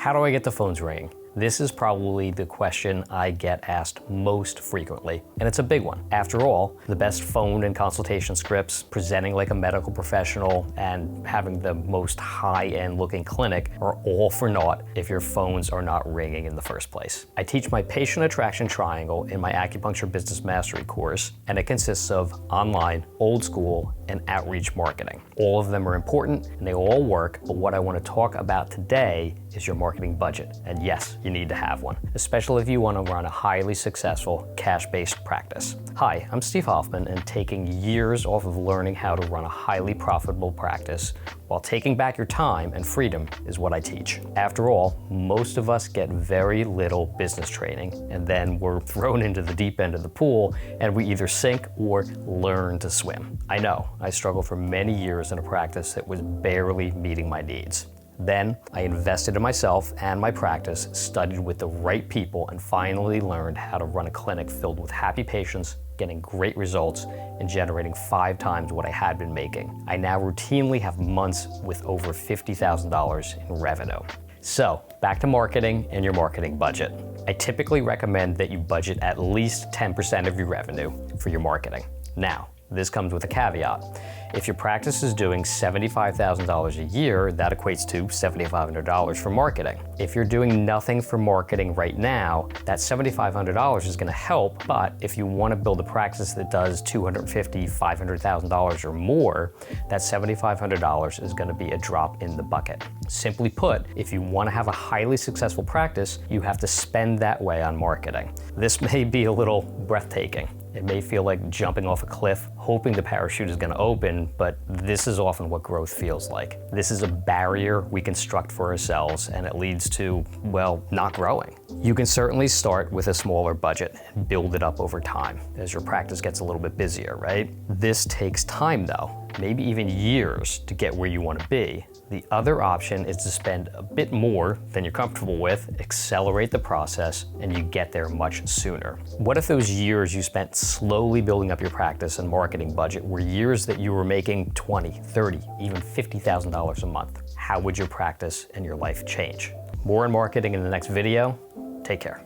How do I get the phones ringing? This is probably the question I get asked most frequently, and it's a big one. After all, the best phone and consultation scripts, presenting like a medical professional, and having the most high-end looking clinic are all for naught if your phones are not ringing in the first place. I teach my patient attraction triangle in my Acupuncture Business Mastery course, and it consists of online, old school, and outreach marketing. All of them are important and they all work, but what I want to talk about today is your marketing budget. And yes, you need to have one, especially if you want to run a highly successful cash-based practice. Hi, I'm Steve Hoffman, and taking years off of learning how to run a highly profitable practice while taking back your time and freedom is what I teach. After all, most of us get very little business training, and then we're thrown into the deep end of the pool and we either sink or learn to swim. I know, I struggled for many years in a practice that was barely meeting my needs. Then I invested in myself and my practice, studied with the right people, and finally learned how to run a clinic filled with happy patients, getting great results, and generating 5 times what I had been making. I now routinely have months with over $50,000 in revenue. So, back to marketing and your marketing budget. I typically recommend that you budget at least 10% of your revenue for your marketing. Now, this comes with a caveat. If your practice is doing $75,000 a year, that equates to $7,500 for marketing. If you're doing nothing for marketing right now, that $7,500 is gonna help, but if you wanna build a practice that does $250,000, $500,000 or more, that $7,500 is gonna be a drop in the bucket. Simply put, if you wanna have a highly successful practice, you have to spend that way on marketing. This may be a little breathtaking. It may feel like jumping off a cliff, hoping the parachute is going to open, but this is often what growth feels like. This is a barrier we construct for ourselves, and it leads to, well, not growing. You can certainly start with a smaller budget and build it up over time as your practice gets a little bit busier, right? This takes time though, maybe even years to get where you want to be. The other option is to spend a bit more than you're comfortable with, accelerate the process, and you get there much sooner. What if those years you spent slowly building up your practice and marketing budget were years that you were making $20,000, $30,000, even $50,000 a month? How would your practice and your life change? More on marketing in the next video. Take care.